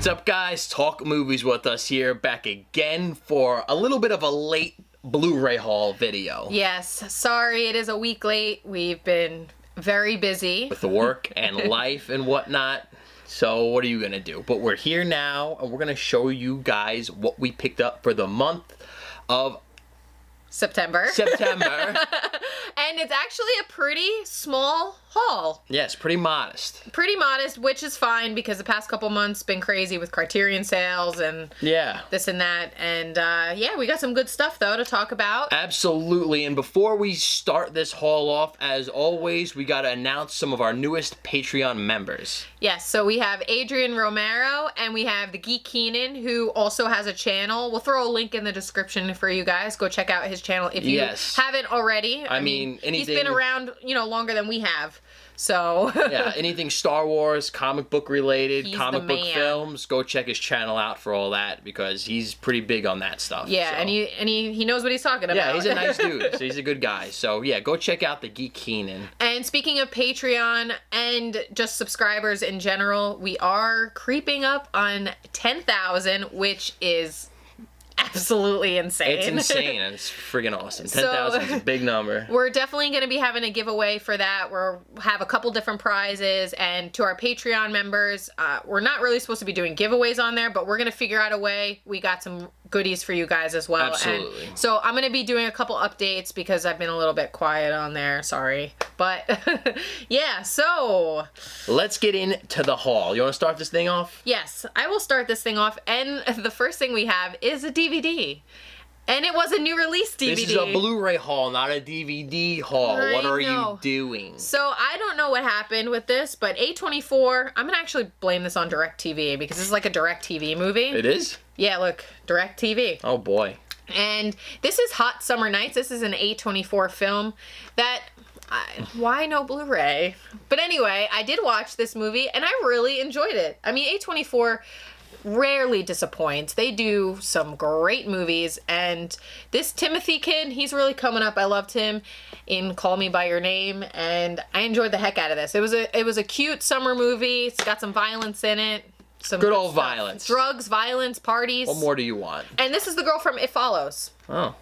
What's up, guys? Talk movies with us here, back again for a little bit of a late Blu-ray haul video. Yes, sorry it is a week late. We've been very busy With the work and life and whatnot. So what are you gonna do? But we're here now and we're gonna show you guys what we picked up for the month of September. And it's actually a pretty small haul. Yes, pretty modest. Pretty modest, which is fine because the past couple months been crazy with Criterion sales and this and that. And yeah, we got some good stuff though to talk about. Absolutely. And before we start this haul off, as always, we gotta announce some of our newest Patreon members. Yes, so we have Adrian Romero and we have the Geek Keenan, who also has a channel. We'll throw a link in the description for you guys. Go check out his channel if you haven't already. I mean anything, he's been around, you know, longer than we have. So yeah, anything Star Wars, comic book related, comic book films, go check his channel out for all that because he's pretty big on that stuff. Yeah, so. and he knows what he's talking about. Yeah, he's a nice dude. So he's a good guy. So yeah, go check out the Geek Keenan. And speaking of Patreon and just subscribers in general, we are creeping up on 10,000, which is absolutely insane. It's insane and it's friggin' awesome. 10,000 is a big number. We're definitely going to be having a giveaway for that. We'll have a couple different prizes, and to our Patreon members, we're not really supposed to be doing giveaways on there, but we're going to figure out a way. We got some goodies for you guys as well. Absolutely. And so I'm going to be doing a couple updates because I've been a little bit quiet on there. Sorry. But yeah, so let's get into the haul. You want to start this thing off? Yes, I will start this thing off. And the first thing we have is a DVD. And it was a new release DVD. This is a Blu-ray haul, not a DVD haul. What are you doing? So I don't know what happened with this, but A24, I'm going to actually blame this on DirecTV because this is like a DirecTV movie. It is? Yeah, look, DirecTV. Oh boy. And this is Hot Summer Nights. This is an A24 film that... why no Blu-ray? But anyway, I did watch this movie and I really enjoyed it. I mean, A24 rarely disappoints. They do some great movies, and this Timothy kid, he's really coming up. I loved him in Call Me by Your Name, and I enjoyed the heck out of this. It was a cute summer movie. It's got some violence in it. Some good old violence. Drugs, violence, parties. What more do you want? And this is the girl from It Follows. Oh.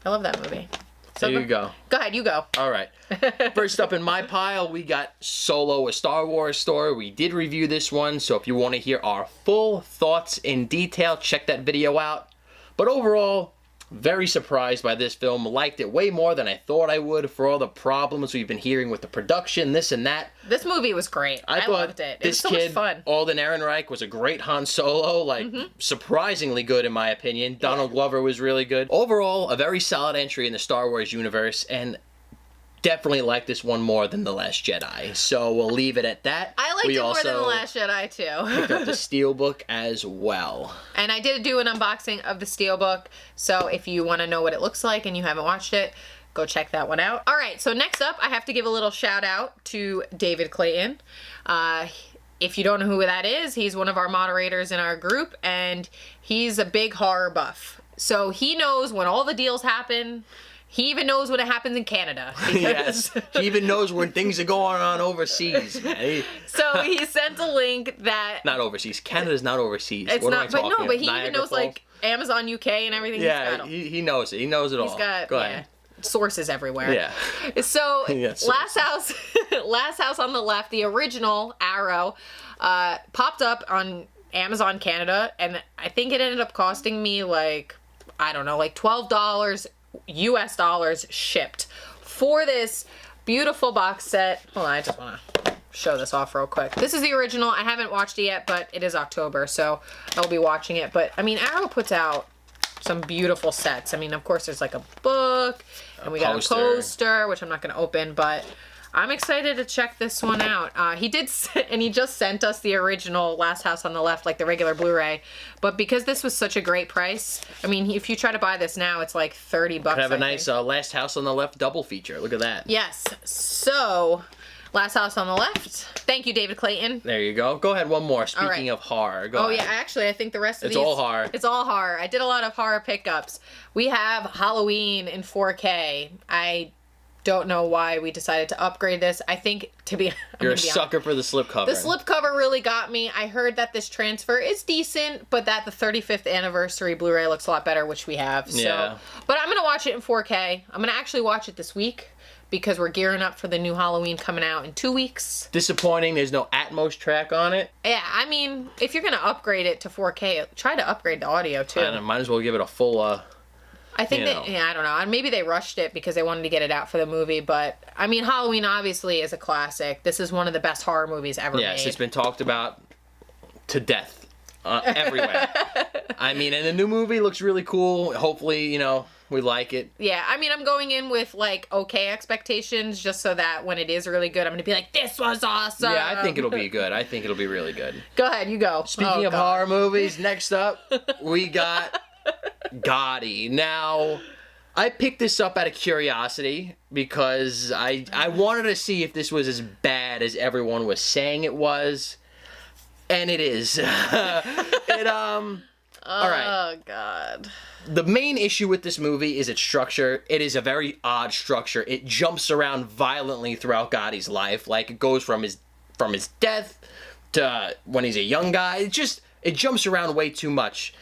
I love that movie. There you go. Go ahead, you go. All right. First up in my pile, we got Solo, a Star Wars story. We did review this one, so if you want to hear our full thoughts in detail, check that video out. But overall, very surprised by this film. Liked it way more than I thought I would for all the problems we've been hearing with the production, this and that. This movie was great. I loved it. It was so much fun. Alden Ehrenreich was a great Han Solo, like surprisingly good in my opinion. Donald Glover was really good. Overall, a very solid entry in the Star Wars universe, and definitely like this one more than The Last Jedi. So we'll leave it at that. I liked it more than The Last Jedi too. Picked up the Steelbook as well. And I did do an unboxing of the Steelbook, so if you want to know what it looks like and you haven't watched it, go check that one out. Alright, so next up, I have to give a little shout out to David Clayton. If you don't know who that is, he's one of our moderators in our group, and he's a big horror buff. So he knows when all the deals happen. He even knows when it happens in Canada. Yes, he even knows when things are going on overseas. Man. So he sent a link that... Not overseas. Canada's not overseas. It's what not, but no, but he Niagara even knows Falls? like Amazon UK and everything. Yeah, he knows it. He knows it all. He's got Go ahead. Sources everywhere. Yeah. So Yes, Last House on the Left, the original Arrow, popped up on Amazon Canada, and I think it ended up costing me like, I don't know, like $12 US dollars shipped for this beautiful box set. Hold on, I just want to show this off real quick. This is the original. I haven't watched it yet, but it is October, so I'll be watching it. But I mean, Arrow puts out some beautiful sets. I mean, of course, there's like a book, and we got a poster, which I'm not going to open, but I'm excited to check this one out. He just sent us the original Last House on the Left, like the regular Blu-ray. But because this was such a great price, I mean, if you try to buy this now, it's like $30. Could have a nice Last House on the Left double feature. Look at that. Yes. So, Last House on the Left. Thank you, David Clayton. There you go. Go ahead, one more. Speaking of horror, go ahead. Yeah, actually, I think the rest of these... It's all horror. It's all horror. I did a lot of horror pickups. We have Halloween in 4K. I Don't know why we decided to upgrade this. I think, You're a sucker for the slipcover. The slipcover really got me. I heard that this transfer is decent, but that the 35th anniversary Blu-ray looks a lot better, which we have. So. Yeah. But I'm going to watch it in 4K. I'm going to actually watch it this week because we're gearing up for the new Halloween coming out in 2 weeks. Disappointing. There's no Atmos track on it. Yeah, I mean, if you're going to upgrade it to 4K, try to upgrade the audio, too. I might as well give it a full... I think I don't know. And maybe they rushed it because they wanted to get it out for the movie. But, I mean, Halloween obviously is a classic. This is one of the best horror movies ever made. Yes, it's been talked about to death everywhere. I mean, and the new movie looks really cool. Hopefully, we like it. Yeah, I mean, I'm going in with, okay expectations just so that when it is really good, I'm going to be like, this was awesome. Yeah, I think it'll be good. I think it'll be really good. Go ahead, you go. Speaking of horror movies, next up, we got... Gotti. Now, I picked this up out of curiosity because I wanted to see if this was as bad as everyone was saying it was, and it is. All right. Oh, God. The main issue with this movie is its structure. It is a very odd structure. It jumps around violently throughout Gotti's life. Like, it goes from his death to when he's a young guy. It jumps around way too much.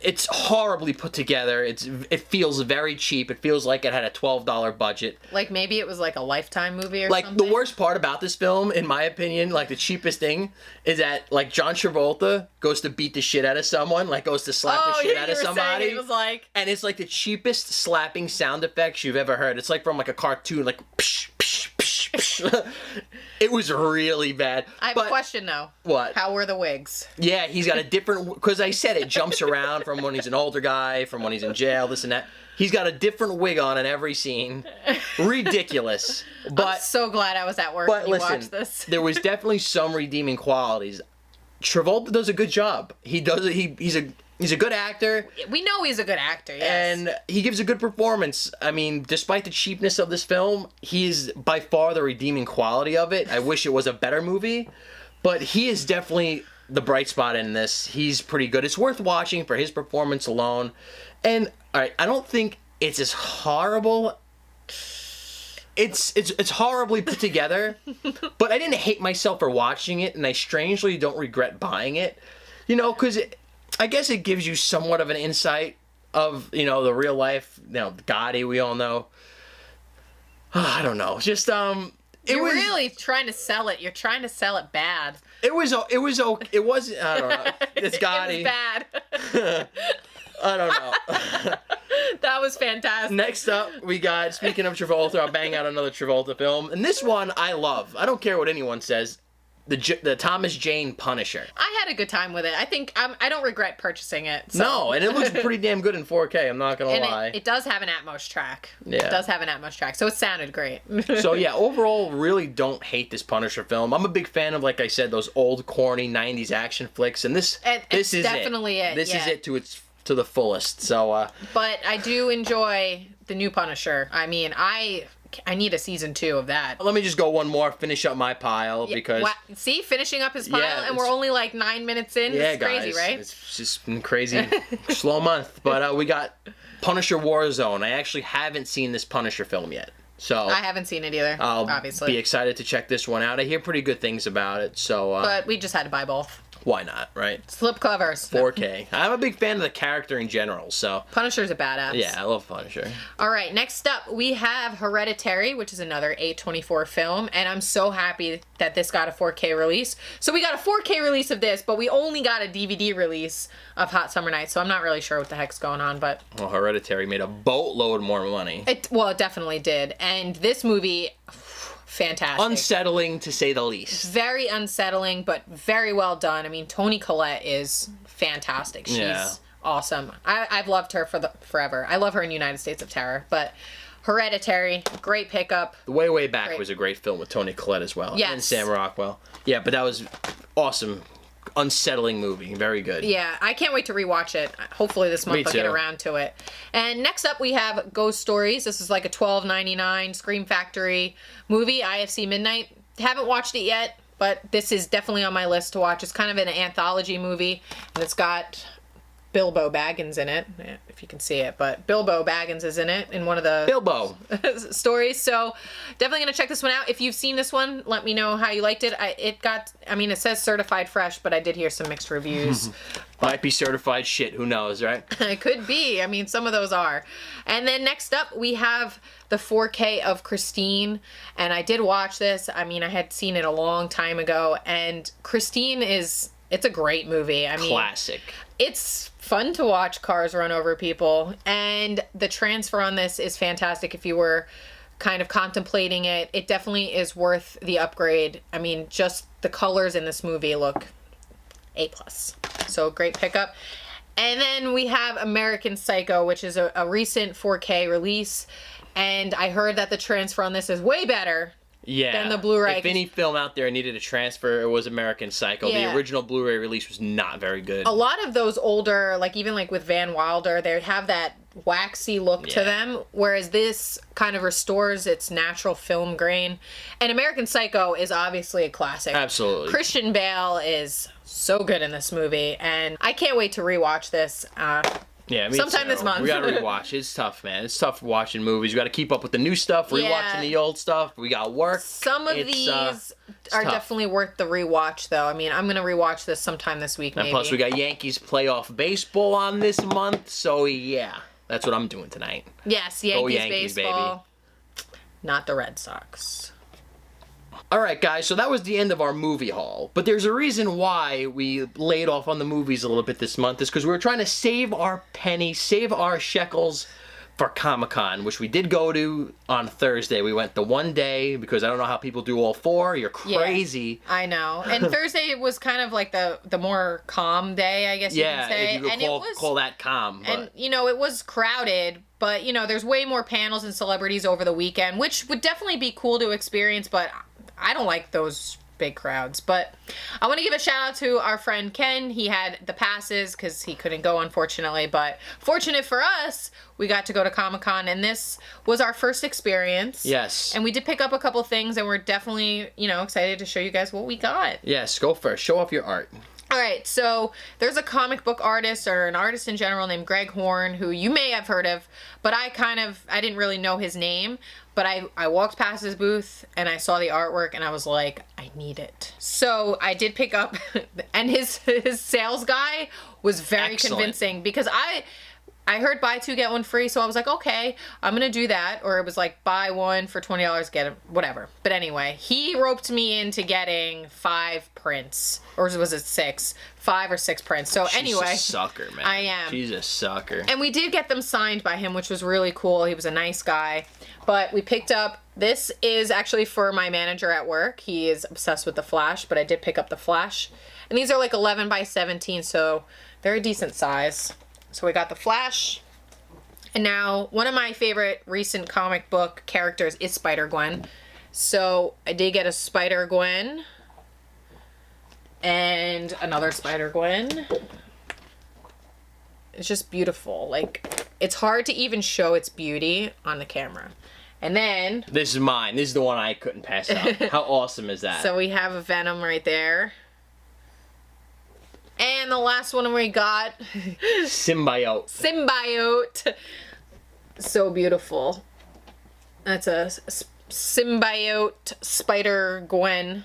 It's horribly put together. It feels very cheap. It feels like it had a $12 budget. Like maybe it was like a Lifetime movie or something. something? The worst part about this film, in my opinion, the cheapest thing, is that John Travolta goes to beat the shit out of someone, goes to slap the shit out of somebody. It was like... And it's the cheapest slapping sound effects you've ever heard. It's from a cartoon, psh, psh, psh, psh. It was really bad. I have a question, though. What? How were the wigs? Yeah, he's got a different... Because I said it jumps around from when he's an older guy, from when he's in jail, this and that. He's got a different wig on in every scene. Ridiculous. But I'm so glad I was at work when you watched this. There was definitely some redeeming qualities. Travolta does a good job. He's a good actor. We know he's a good actor, yes. And he gives a good performance. I mean, despite the cheapness of this film, he is by far the redeeming quality of it. I wish it was a better movie, but he is definitely the bright spot in this. He's pretty good. It's worth watching for his performance alone. And, all right, I don't think it's as horrible. It's horribly put together, but I didn't hate myself for watching it, and I strangely don't regret buying it. Because I guess it gives you somewhat of an insight of, the real life, Gotti, we all know. I don't know. Just, You're really trying to sell it. You're trying to sell it bad. It was okay. It wasn't, I don't know. It's Gotti. It was bad. I don't know. That was fantastic. Next up, we got, speaking of Travolta, I'll bang out another Travolta film. And this one, I love. I don't care what anyone says. The Thomas Jane Punisher. I had a good time with it. I think I don't regret purchasing it. So. No, and it looks pretty damn good in 4K. I'm not gonna lie. It does have an Atmos track. Yeah, it does have an Atmos track, so it sounded great. So yeah, overall, really don't hate this Punisher film. I'm a big fan of, like I said, those old corny '90s action flicks, and this is definitely it. This is it to the fullest. So. But I do enjoy the new Punisher. I mean, I need a season 2 of that. Let me just go one more, finish up my pile, because... See, finishing up his pile, and we're only 9 minutes in. Yeah, it's crazy, guys, right? It's just been crazy. Slow month. But we got Punisher Warzone. I actually haven't seen this Punisher film yet. So I haven't seen it either, I'll obviously. be excited to check this one out. I hear pretty good things about it, so... but we just had to buy both. Why not, right? Slip covers. 4K. I'm a big fan of the character in general, so... Punisher's a badass. Yeah, I love Punisher. All right, next up, we have Hereditary, which is another A24 film, and I'm so happy that this got a 4K release. So we got a 4K release of this, but we only got a DVD release of Hot Summer Night, so I'm not really sure what the heck's going on, but... Well, Hereditary made a boatload more money. It definitely did, and this movie... Fantastic. Unsettling, to say the least. Very unsettling, but very well done. I mean, Toni Collette is fantastic. She's awesome. I've loved her forever. I love her in United States of Terror, but Hereditary, great pickup. The Way Back was a great film with Toni Collette as well. Yes. And Sam Rockwell. Yeah, but that was awesome. Unsettling movie. Very good. Yeah, I can't wait to rewatch it. Hopefully this month I'll get around to it. And next up we have Ghost Stories. This is like a $12.99 Scream Factory movie, IFC Midnight. Haven't watched it yet, but this is definitely on my list to watch. It's kind of an anthology movie, and it's got Bilbo Baggins in it, if you can see it, but Bilbo Baggins is in it in one of the Bilbo stories. So definitely gonna check this one out. If you've seen this one, let me know how you liked it. It says certified fresh, but I did hear some mixed reviews. Might be certified shit, who knows, right? It could be. I mean, some of those are. And then next up, we have the 4K of Christine. And I did watch this. I mean, I had seen it a long time ago. And Christine it's a great movie. I mean, classic. It's fun to watch cars run over people. And the transfer on this is fantastic. If you were kind of contemplating it, it definitely is worth the upgrade. I mean, just the colors in this movie look A+. So great pickup. And then we have American Psycho, which is a recent 4K release. And I heard that the transfer on this is way better than the Blu-ray. If any film out there needed a transfer, it was American Psycho. Yeah. The original Blu-ray release was not very good. A lot of those older, like even like with Van Wilder, they have that waxy look to them, whereas this kind of restores its natural film grain. And American Psycho is obviously a classic. Absolutely. Christian Bale is so good in this movie, and I can't wait to rewatch this. Yeah, me sometime too. this month. We gotta rewatch. It's tough, man. It's tough watching movies. You gotta keep up with the new stuff, rewatching the old stuff. We got work. Some of these are definitely worth the rewatch, though. I mean, I'm gonna rewatch this sometime this week, maybe. And plus, we got Yankees playoff baseball on this month, so yeah, that's what I'm doing tonight. Yes, Yankees baseball. Baby. Not the Red Sox. Alright guys, so that was the end of our movie haul. But there's a reason why we laid off on the movies a little bit this month, is because we were trying to save our pennies, save our shekels for Comic-Con, which we did go to on Thursday. We went the one day, because I don't know how people do all four. You're crazy. Yeah, I know. And Thursday was kind of like the more calm day, I guess you can say. Yeah, if you could call that calm. But. And, you know, it was crowded, but, you know, there's way more panels and celebrities over the weekend, which would definitely be cool to experience, but I don't like those big crowds. But I want to give a shout out to our friend Ken. He had the passes because he couldn't go, unfortunately. But fortunate for us, we got to go to Comic-Con, and this was our first experience. Yes. And we did pick up a couple things, and we're definitely, you know, excited to show you guys what we got. Yes, go first. Show off your art. All right, so there's a comic book artist, or an artist in general, named Greg Horn, who you may have heard of, but I didn't really know his name. But I walked past his booth and I saw the artwork and I was like, I need it. So I did pick up, and his sales guy was very convincing, because I heard buy two, get one free. So I was like, okay, I'm going to do that. Or it was like buy one for $20, get it, whatever. But anyway, he roped me into getting 5 prints. Or was it 6? 5 or 6 prints. So anyway. She's a sucker, man. I am. She's a sucker. And we did get them signed by him, which was really cool. He was a nice guy. But we picked up, this is actually for my manager at work. He is obsessed with the Flash, but I did pick up the Flash. And these are like 11 by 17, so they're a decent size. So we got the Flash. And now, one of my favorite recent comic book characters is Spider-Gwen. So I did get a Spider-Gwen. And another Spider-Gwen. It's just beautiful. Like, it's hard to even show its beauty on the camera. And then... This is mine. This is the one I couldn't pass up. How awesome is that? So we have a Venom right there. And the last one we got... Symbiote. Symbiote. So beautiful. That's a Symbiote Spider-Gwen.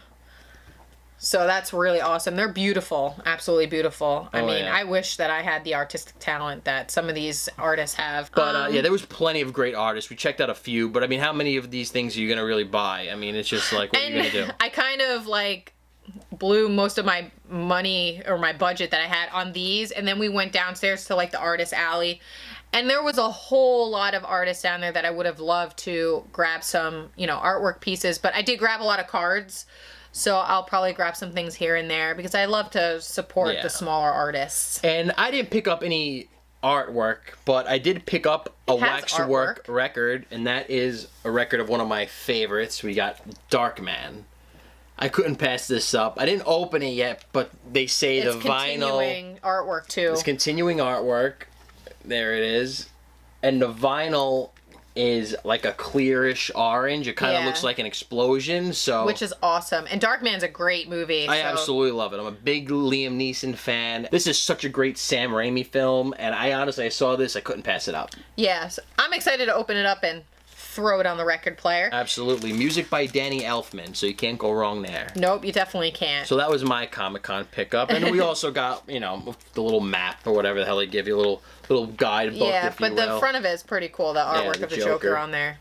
So that's really awesome. They're beautiful. Absolutely beautiful. I mean, I wish that I had the artistic talent that some of these artists have. But, yeah, there was plenty of great artists. We checked out a few. But, I mean, how many of these things are you going to really buy? I mean, it's just like, what are you going to do? I kind of, like, blew most of my money or my budget that I had on these. And then we went downstairs to, like, the artist alley. And there was a whole lot of artists down there that I would have loved to grab some, you know, artwork pieces. But I did grab a lot of cards. So I'll probably grab some things here and there because I love to support the smaller artists. And I didn't pick up any artwork, but I did pick up a waxwork record, and that is a record of one of my favorites. We got Darkman. I couldn't pass this up. I didn't open it yet, but they say the vinyl... It's continuing artwork, too. It's continuing artwork. There it is. And the vinyl is like a clearish orange. It kind of Yeah. looks like an explosion. So Which is awesome. And Darkman's a great movie. I so- absolutely love it. I'm a big Liam Neeson fan. This is such a great Sam Raimi film, and I saw this, I couldn't pass it up. Yeah, so I'm excited to open it up and throw it on the record player. Absolutely. Music by Danny Elfman, so you can't go wrong there. Nope, you definitely can't. So that was my Comic-Con pickup, and we also got, you know, the little map or whatever the hell they give you, a little guidebook, Yeah, if you but will. the front of it is pretty cool, the artwork the of the Joker. Joker on there.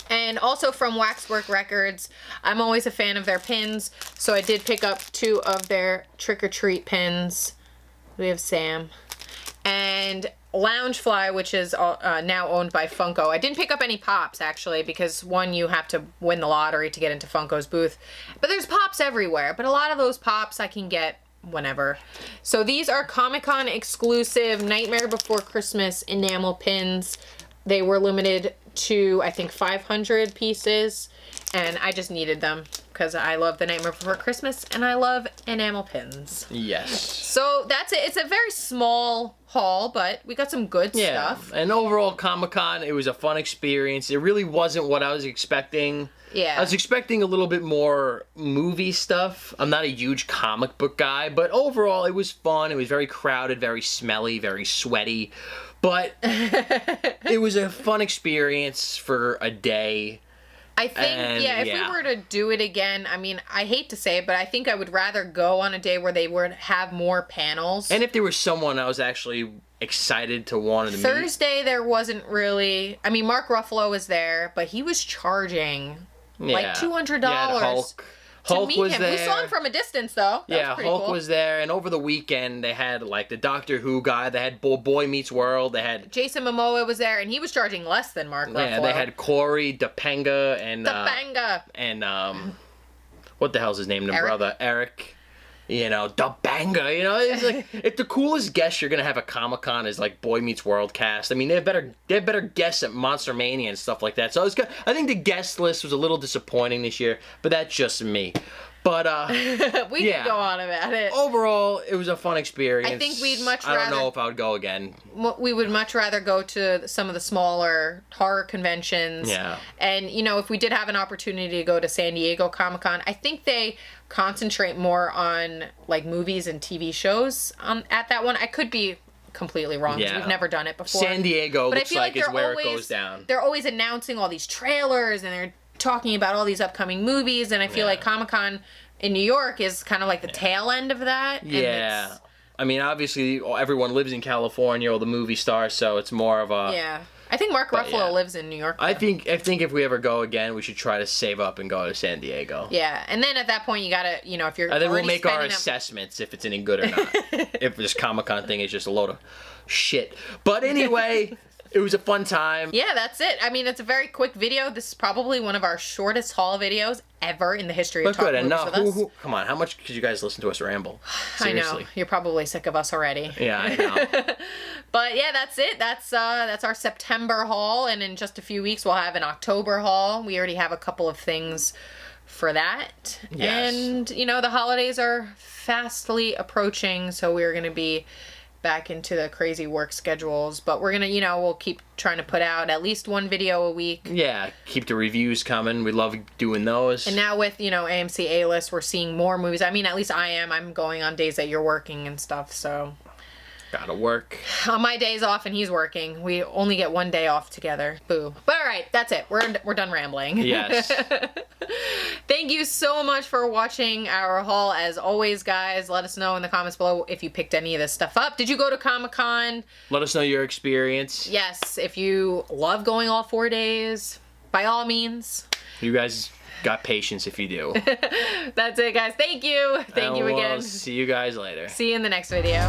And also from Waxwork Records, I'm always a fan of their pins, so I did pick up 2 of their Trick or Treat pins. We have Sam. And Loungefly, which is now owned by Funko. I didn't pick up any Pops, actually, because one, you have to win the lottery to get into Funko's booth. But there's Pops everywhere, but a lot of those Pops I can get whenever. So these are Comic-Con exclusive Nightmare Before Christmas enamel pins. They were limited to, I think, 500 pieces, and I just needed them because I love the Nightmare Before Christmas and I love enamel pins. Yes. So that's it. It's a very small haul, but we got some good stuff. And overall, Comic-Con, it was a fun experience. It really wasn't what I was expecting. Yeah. I was expecting a little bit more movie stuff. I'm not a huge comic book guy, but overall, it was fun. It was very crowded, very smelly, very sweaty. But it was a fun experience for a day. I think, And, if we were to do it again, I mean, I hate to say it, but I think I would rather go on a day where they would have more panels. And if there was someone I was actually excited to want to meet. Thursday, there wasn't really... I mean, Mark Ruffalo was there, but he was charging like $200 Yeah, Hulk meet was him. there. We saw him from a distance, though. That was pretty Hulk cool. was there, and over the weekend they had like the Doctor Who guy. They had Boy Meets World. They had Jason Momoa was there, and he was charging less than Mark Ruffalo. yeah. They had Corey Topanga and Topanga. and what the hell's his name? The Eric? brother Eric. You know, Topanga. You know, it's like if the coolest guest you're gonna have at Comic-Con is like Boy Meets World cast. I mean, they have better guests at Monster Mania and stuff like that. So I think the guest list was a little disappointing this year, but that's just me. But we yeah. could go on about it. Overall, it was a fun experience. I think we'd much I don't rather- know if I would go again. We would much rather go to some of the smaller horror conventions. Yeah. And, you know, if we did have an opportunity to go to San Diego Comic-Con, I think they concentrate more on, like, movies and TV shows at that one. I could be completely wrong because Yeah. we've never done it before. San Diego But I looks feel like is they're where always, it goes down. They're always announcing all these trailers and they're talking about all these upcoming movies, and I feel Yeah. like Comic-Con in New York is kind of like the tail end of that. and Yeah. it's- I mean, obviously, everyone lives in California, or the movie stars, so it's more of a... Yeah. I think Mark But, Ruffalo yeah. lives in New York. I though. think if we ever go again, we should try to save up and go to San Diego. Yeah, and then at that point you gotta, you know, if you're And then we'll already make our spending assessments if it's any good or not. If this Comic-Con thing is just a load of shit. But anyway, it was a fun time. Yeah, that's it. I mean, it's a very quick video. This is probably one of our shortest haul videos ever in the history of But good, Talk and Movies now, with Us. come on, how much could you guys listen to us ramble? I know Seriously. you're probably sick of us already. Yeah, I know. But yeah, that's it. That's our September haul, and in just a few weeks we'll have an October haul. We already have a couple of things for that. Yes. And you know, the holidays are fastly approaching, so we're going to be back into the crazy work schedules, but we're going to, you know, we'll keep trying to put out at least one video a week. Yeah, keep the reviews coming. We love doing those. And now with, you know, AMC A-List, we're seeing more movies. I mean, at least I am. I'm going on days that you're working and stuff, so Gotta work. on my days off and he's working, we only get one day off together. Boo. But all right, that's it. We're done rambling. Yes. Thank you so much for watching our haul. As always, guys, let us know in the comments below if you picked any of this stuff up. Did you go to Comic-Con? Let us know your experience. Yes. If you love going all 4 days, by all means. You guys got patience if you do. That's it, guys. Thank you. Thank you And again. we'll see you guys later. See you in the next video.